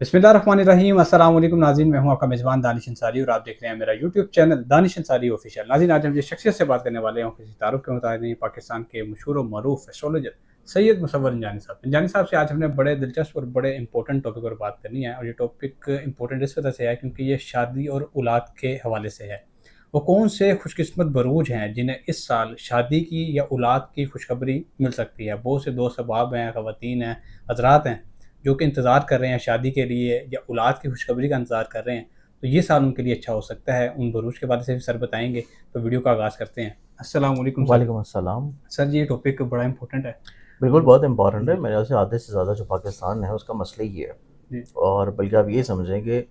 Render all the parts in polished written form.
बिस्मिल्लाहिर्रहमानिर्रहीम। अस्सलाम वालेकुम नाज़रीन, मैं हूं आपका मेज़बान दानिश अंसारी और आप देख रहे हैं मेरा YouTube channel Danish Ansari official. नाज़रीन, आज हम जिस शख्सियत से बात करने वाले हैं किसी तारुफ के मुताबिक नहीं, पाकिस्तान के मशहूर और मरूफ एस्ट्रोलॉजर सैयद मुसव्वर इंजानी साहब। इंजानी साहब से आज हमने बड़े दिलचस्प और बड़े इंपॉर्टेंट टॉपिक पर बात करनी है, और ये टॉपिक इंपॉर्टेंट इस वजह से है क्योंकि ये शादी और औलाद के हवाले से है। वो कौन से खुशकिस्मत बरूज हैं जिन्हें इस साल शादी की या औलाद की खुशखबरी मिल सकती है। बहुत से दोस्त अहबाब हैं, ख़वातीन हैं, हजरात हैं जो कि इंतज़ार कर रहे हैं शादी के लिए या औलाद की खुशखबरी का इंतज़ार कर रहे हैं, तो ये साल उनके लिए अच्छा हो सकता है। उन बरूज के बारे से भी सर बताएंगे, तो वीडियो का आगाज़ करते हैं। अस्सलाम वालेकुम सर। वालेकुम अस्सलाम। सर, ये टॉपिक बड़ा इंपॉर्टेंट है। बिल्कुल बहुत इम्पॉर्टेंट है। जी मेरे से आधे से ज़्यादा जो पाकिस्तान है उसका मसला ही है, जी और बल्कि आप ये समझें कि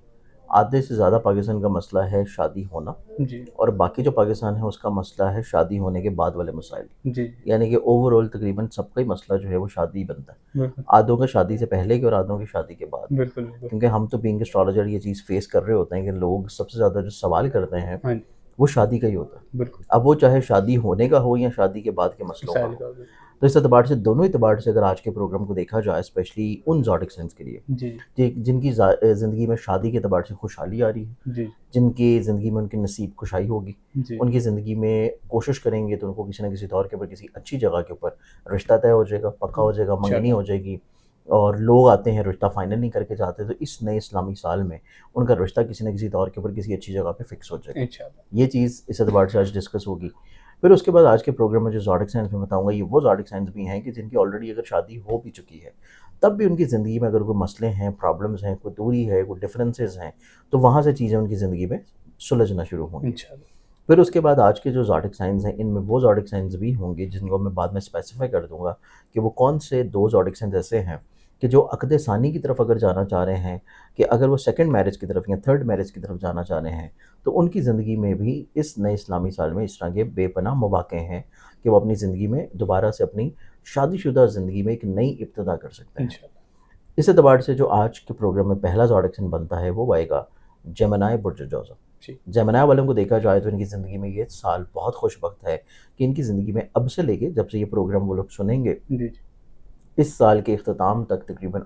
आधे से ज़्यादा पाकिस्तान का मसला है शादी होना, जी और बाकी जो पाकिस्तान है उसका मसला है शादी होने के बाद वाले मसाइल। जी यानी कि ओवरऑल तकरीबन सबका ही मसला जो है वो शादी बनता है, बिल्कुल आधों का शादी से पहले के और आधों की शादी के बाद। बिल्कुल बिल्कुल। क्योंकि हम तो बीइंग एस्ट्रोलॉजर ये चीज़ फेस कर रहे होते हैं कि लोग सबसे ज़्यादा जो सवाल करते हैं हाँ जी, वो शादी का ही होता है। बिल्कुल अब वो चाहे शादी होने का हो या शादी के बाद के मसलों का मिसाइल हो। का भी। तो इस एतबार से, दोनों एतबार से अगर आज के प्रोग्राम को देखा जाए, स्पेशली उन ज़ोडिक साइंस के लिए जी जिनकी ज़िंदगी में शादी के एतबार से खुशहाली आ रही है, जी जिनकी ज़िंदगी में उनकी नसीब खुशाई होगी, जी उनकी ज़िंदगी में कोशिश करेंगे तो उनको किसी न किसी तौर के ऊपर किसी अच्छी जगह के ऊपर रिश्ता तय हो जाएगा, पक्का हो जाएगा, मंगनी इंशाल्लाह हो जाएगी, और लोग आते हैं रिश्ता फाइनल नहीं करके जाते, तो इस नए इस्लामी साल में उनका रिश्ता किसी न किसी तौर के ऊपर किसी अच्छी जगह पे फिक्स हो जाएगा। इंशाल्लाह। ये चीज़ इस एतबार से आज डिस्कस होगी। फिर उसके बाद आज के प्रोग्राम में जो ज़ोडिक साइंस में बताऊंगा, ये वो ज़ोडिक साइंस भी हैं कि जिनकी ऑलरेडी अगर शादी हो भी चुकी है, तब भी उनकी ज़िंदगी में अगर कोई मसले हैं, प्रॉब्लम्स हैं, कोई दूरी है, कोई डिफरेंसेस हैं, तो वहाँ से चीज़ें उनकी ज़िंदगी में सुलझना शुरू होंगी। इंशाल्लाह फिर उसके बाद आज के जो ज़ोडिक साइंस हैं, इनमें वो ज़ोडिक साइंस भी होंगे जिनको मैं बाद में स्पेसिफाई कर दूंगा कि वो कौन से दो ज़ोडिक साइंस ऐसे हैं कि जो अक़द सानी की तरफ अगर जाना चाह रहे हैं, कि अगर वो सेकंड मैरिज की तरफ या थर्ड मैरिज की तरफ जाना चाह रहे हैं, तो उनकी ज़िंदगी में भी इस नए इस्लामी साल में इस तरह के बेपनाह मौक़े हैं कि वो अपनी ज़िंदगी में दोबारा से अपनी शादीशुदा ज़िंदगी में एक नई इब्तिदा कर सकते हैं। इंशाल्लाह। इस एतबार से जो आज के प्रोग्राम में पहला ज़ोडिक साइन बनता है वो आएगा जेमिनी बुर्ज जोज़ा। जी जेमिनी वालों को देखा जाए तो इनकी ज़िंदगी में ये साल बहुत खुशबख्त है कि इनकी ज़िंदगी में अब से लेके जब से ये प्रोग्राम वो लोग सुनेंगे, जी इस साल के इख्तिताम तक, तकरीबन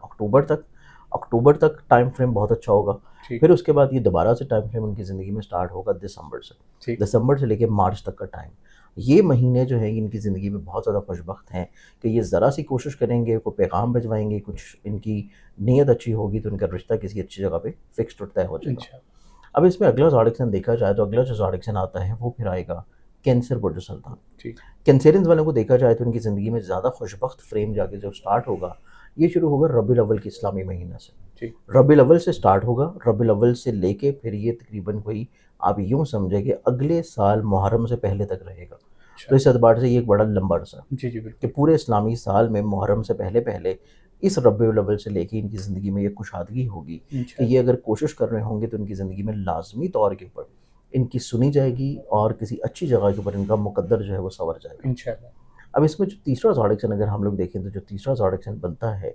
अक्टूबर तक टाइम फ्रेम बहुत अच्छा होगा। ठीक फिर उसके बाद ये दोबारा से टाइम फ्रेम उनकी ज़िंदगी में स्टार्ट होगा दिसंबर से। ठीक दिसंबर से लेके मार्च तक का टाइम, ये महीने जो हैं इनकी ज़िंदगी में बहुत ज़्यादा खुशबख्त हैं कि ये ज़रा सी कोशिश करेंगे, कोई पैगाम भिजवाएंगे, कुछ इनकी नीयत अच्छी होगी तो इनका रिश्ता किसी अच्छी जगह पे फिक्स्ड तय हो जाएगा। इंशाल्लाह। अब इसमें अगला ज़ोडिक साइन देखा जाए तो अगला जो ज़ोडिक साइन आता है वो फिर आएगा कैंसर बुर्ज सुल्तान। ठीक कैंसेरियंस वालों को देखा जाए तो उनकी ज़िंदगी में ज़्यादा खुशबख्त फ्रेम जाके जो स्टार्ट होगा, ये शुरू होगा रबीउल अव्वल के इस्लामी महीना से। ठीक रबीउल अव्वल से स्टार्ट होगा, रबीउल अव्वल से लेके फिर ये तकरीबन कोई, आप यूँ समझें कि अगले साल मुहर्रम से पहले तक रहेगा। तो अच्छा। इस एतबार से ये एक बड़ा लंबा अरसा है जी जी कि बिल्कुल पूरे इस्लामी साल में मुहर्रम से पहले पहले इस रबीउल अव्वल से लेके इनकी ज़िंदगी में ये कुशादगी होगी कि ये इंशाल्लाह अगर कोशिश कर रहे होंगे तो इनकी ज़िंदगी में लाज़मी तौर के ऊपर इनकी सुनी जाएगी और किसी अच्छी जगह के ऊपर इनका मुकद्दर जो है वो संवर जाएगा। इंशाल्लाह। अब इसमें जो तीसरा ज़ोडिक साइन अगर हम लोग देखें तो जो तीसरा ज़ोडिक साइन बनता है,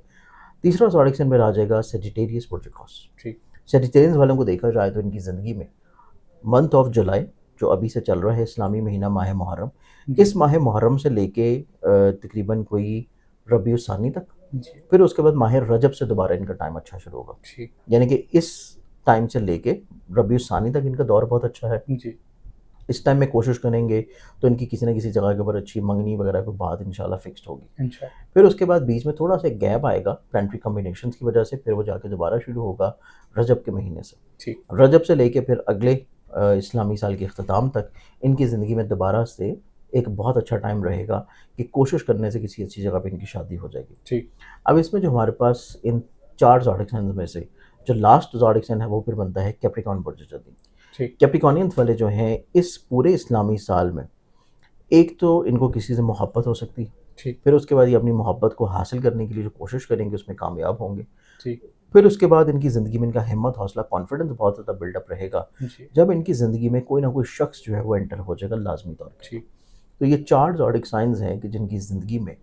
तीसरा ज़ोडिक साइन में आ जाएगा सेजिटेरियस बुर्ज। ठीक सेजिटेरियंस वालों को देखा जाए तो इनकी ज़िंदगी में मंथ ऑफ जुलाई जो अभी से चल रहा है, इस्लामी महीना माह मुहर्रम, जी इस माह मुहर्रम से लेके तकरीबन कोई रबीउल सानी तक, जी फिर उसके बाद माह रजब से दोबारा इनका टाइम अच्छा शुरू होगा। ठीक यानी कि इस टाइम से लेके रबीउल सानी तक इनका दौर बहुत अच्छा है। जी इस टाइम में कोशिश करेंगे तो इनकी किसी न किसी जगह के ऊपर अच्छी मंगनी वगैरह की बात इंशाल्लाह फिक्स्ड होगी। इंशाल्लाह। फिर उसके बाद बीच में थोड़ा सा गैप आएगा प्लानिटरी कॉम्बिनेशंस की वजह से, फिर वो जाके दोबारा शुरू होगा रजब के महीने से। ठीक रजब से लेके फिर अगले इस्लामी साल के अख्ताम तक इनकी ज़िंदगी में दोबारा से एक बहुत अच्छा टाइम रहेगा कि कोशिश करने से किसी अच्छी जगह पे इनकी शादी हो जाएगी। ठीक अब इसमें जो हमारे पास इन चार ज़ोडिक साइंस में से जो लास्ट ज़ोडिक साइन है वो फिर बनता है कैप्रिकॉर्न बुर्ज जदी। ठीक कैप्रिकॉर्नियंस वाले जो हैं इस पूरे इस्लामी साल में, एक तो इनको किसी से मोहब्बत हो सकती है, ठीक फिर उसके बाद ये अपनी मोहब्बत को हासिल करने के लिए जो कोशिश करेंगे उसमें कामयाब होंगे। ठीक फिर उसके बाद इनकी ज़िंदगी में इनका हिम्मत, हौसला, कॉन्फिडेंस बहुत ज़्यादा बिल्डअप रहेगा जी जब इनकी ज़िंदगी में कोई ना कोई शख्स जो है वो एंटर हो जाएगा लाजमी तौर पे। ठीक तो ये चार ज़ोडिक साइंस हैं कि जिनकी ज़िंदगी में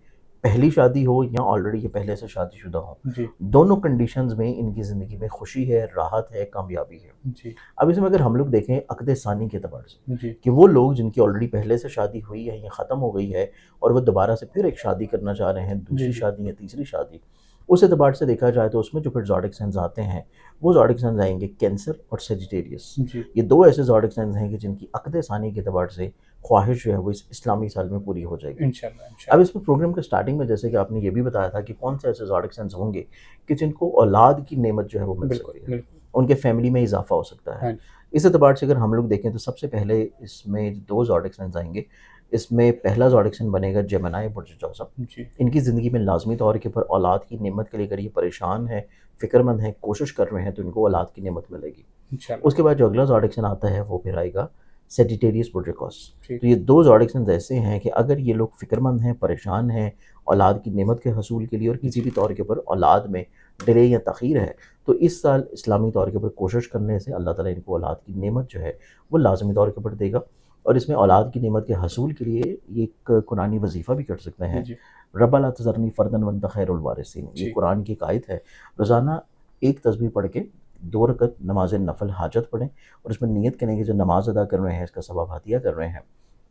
पहली शादी हो या ऑलरेडी ये पहले से शादीशुदा हो, जी दोनों कंडीशंस में इनकी ज़िंदगी में खुशी है, राहत है, कामयाबी है। जी अब इसमें अगर हम लोग देखें अक़द सानी के एतबार से जी कि वो लोग जिनकी ऑलरेडी पहले से शादी हुई है या ख़त्म हो गई है और वो दोबारा से फिर एक शादी करना चाह रहे हैं, जी दूसरी जी शादी या तीसरी शादी, उस एतबार से देखा जाए तो उसमें जो फिर ज़ोडिक साइंस आते हैं वो ज़ोडिक साइंस आएंगे कैंसर और सेजिटेरियस। जी ये दो ऐसे ज़ोडिक साइंस हैं कि जिनकी अक़द सानी के एतबार से ख्वाहिश जो है वो इस इस्लामी साल में पूरी हो जाएगी। इंशाल्लाह अब इंशाल्लाह। इसमें प्रोग्राम के स्टार्टिंग में जैसे कि आपने ये भी बताया था कि कौन से ऐसे ज़ोडिक साइंस होंगे कि जिनको औलाद की नेमत जो है वो मिल बिल्कुल सकती है, बिल्कुल। उनके फैमिली में इजाफा हो सकता है। हाँ इस एतबार से अगर हम लोग देखें तो सबसे पहले इसमें दो ज़ोडिक साइंस आएंगे। इसमें पहला ज़ोडिक साइन बनेगा जेमिनी बुर्ज जोज़फ। जी इनकी ज़िंदगी में लाजमी तौर के ऊपर औलाद की नेमत के लिए अगर ये परेशान है, फ़िक्रमंद हैं, कोशिश कर रहे हैं तो इनको औलाद की नेमत मिलेगी। इंशाल्लाह। उसके बाद जो अगला ज़ोडिक साइन आता है वो फिर आएगा सेजिटेरियस बुर्जिकॉस। ठीक तो ये दो ज़ोडिक साइंस ऐसे हैं कि अगर ये लोग फ़िक्रमंद हैं, परेशान हैं औलाद की नेमत के हसूल के लिए और किसी भी तौर के ऊपर औलाद में डिले या तख़ीर है, तो इस साल इस्लामी तौर के ऊपर कोशिश करने से अल्लाह ताला इनको औलाद की नेमत जो है वो लाज़मी तौर के ऊपर देगा। और इसमें औलाद की नेमत के हसूल के लिए ये एक कुरानी वजीफ़ा भी कर सकते हैं। जी रब्बा ला तज़रनी फ़र्दन व अंत खैरुल वारिसीन, ये ठीक कुरान की एक आयत है। रोज़ाना एक तस्बीह पढ़ के 2 रकत नमाज़ नफ़ल हाजत पढ़ें और उसमें नियत करें कि जो नमाज़ अदा कर रहे हैं इसका सवाब हदिया कर रहे हैं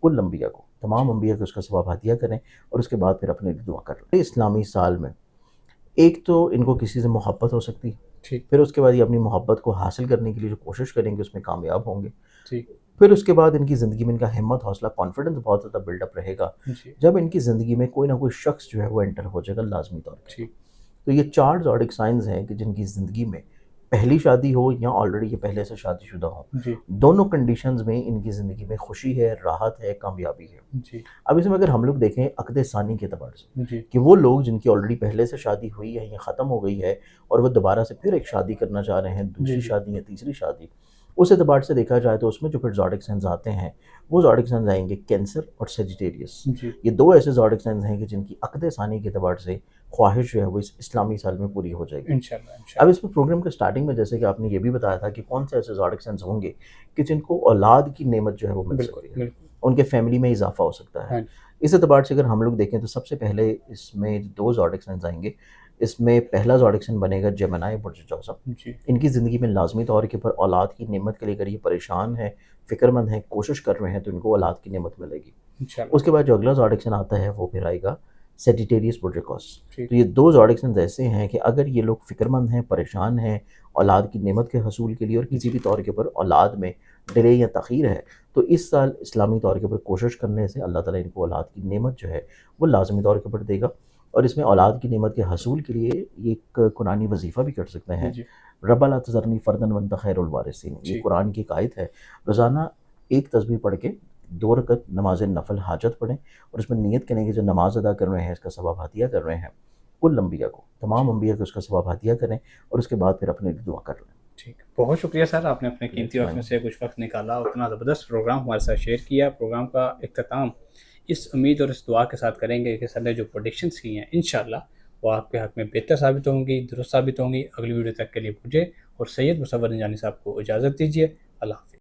कुल अंबिया को, तमाम अंबिया को उसका सवाब हदिया करें और उसके बाद फिर अपने लिए दुआ कर लें। इस्लामी साल में एक तो इनको किसी से मोहब्बत हो सकती है, ठीक फिर उसके बाद ये अपनी मोहब्बत को हासिल करने के लिए जो कोशिश करेंगे उसमें कामयाब होंगे। ठीक फिर उसके बाद इनकी ज़िंदगी में इनका हिम्मत, हौसला, कॉन्फिडेंस बहुत ज़्यादा बिल्डअप रहेगा जी जब इनकी ज़िंदगी में कोई ना कोई शख्स जो है वो एंटर हो जाएगा लाज़मी तौर पे। ठीक तो ये 4 ज़ोडिक साइंस हैं कि जिनकी ज़िंदगी में पहली शादी हो या ऑलरेडी ये पहले से शादीशुदा हों, जी दोनों कंडीशंस में इनकी ज़िंदगी में खुशी है, राहत है, कामयाबी है। जी अब इसमें अगर हम लोग देखें अक़द सानी के एतबार से जी कि वो लोग जिनकी ऑलरेडी पहले से शादी हुई है या ख़त्म हो गई है और वो दोबारा से फिर एक शादी करना चाह रहे हैं, जी दूसरी जी शादी या तीसरी शादी, उस एतबार से देखा जाए तो उसमें जो फिर ज़ोडिक साइंस आते हैं वो ज़ोडिक साइंस आएंगे कैंसर और सेजिटेरियस। जी ये दो ऐसे ज़ोडिक साइंस हैं कि जिनकी अक़द सानी के एतबार से ख्वाहिश जो है वो इस इस्लामी साल में पूरी हो जाएगी। इंशाल्लाह अब इंशाल्लाह। इसमें प्रोग्राम के स्टार्टिंग में जैसे कि आपने ये भी बताया था कि कौन से ऐसे ज़ोडिक साइंस होंगे कि जिनको औलाद की नेमत जो है वो मिल बिल्कुल सकती है, बिल्कुल। उनके फैमिली में इजाफा हो सकता है। हाँ इस एतबार से अगर हम लोग देखें तो सबसे पहले इसमें दो ज़ोडिक साइंस आएंगे। इसमें पहला ज़ोडिक साइन बनेगा जेमिनी बुर्ज जोज़फ। जी इनकी ज़िंदगी में लाजमी तौर के ऊपर औलाद की नेमत के लिए अगर ये परेशान हैं, फ़िक्रमंद हैं, कोशिश कर रहे हैं तो इनको औलाद की नेमत मिलेगी। इंशाल्लाह। उसके बाद जो अगला ज़ोडिक साइन आता है वो फिर आएगा सेजिटेरियस बुर्जिकॉस। ठीक तो ये दो ज़ोडिक साइंस ऐसे हैं कि अगर ये लोग फ़िक्रमंद हैं, परेशान हैं औलाद की नेमत के हसूल के लिए और किसी भी तौर के ऊपर औलाद में डिले या तख़ीर है, तो इस साल इस्लामी तौर के ऊपर कोशिश करने से अल्लाह ताला इनको औलाद की नेमत जो है वो लाज़मी तौर के ऊपर देगा। और इसमें औलाद की नेमत के हसूल के लिए ये एक कुरानी वजीफ़ा भी कर सकते हैं। जी रब्बा ला तज़रनी फ़र्दन व अंत खैरुल वारिसीन, ये ठीक कुरान की एक आयत है। रोज़ाना एक तस्बीह पढ़ के 2 रकत नमाज़ नफ़ल हाजत पढ़ें और उसमें नियत करें कि जो नमाज़ अदा कर रहे हैं इसका सवाब हदिया कर रहे हैं कुल अंबिया को, तमाम अंबिया को उसका सवाब हदिया करें और उसके बाद फिर अपने लिए दुआ कर लें। ठीक। बहुत शुक्रिया सर, आपने अपने कीमती वक्त में से कुछ वक्त निकाला, उतना ज़बरदस्त प्रोग्राम हमारे साथ शेयर किया। प्रोग्राम का इख्तिताम इस उम्मीद और इस दुआ के साथ करेंगे कि सर ने जो प्रेडिक्शंस की हैं इंशाल्लाह वो आपके हक़ में बेहतर साबित होंगी, दुरुस्त साबित होंगी। अगली वीडियो तक के लिए मुझे और सैयद मुसव्वर रंजानी साहब को इजाज़त दीजिए। अल्लाह हाफ़िज़।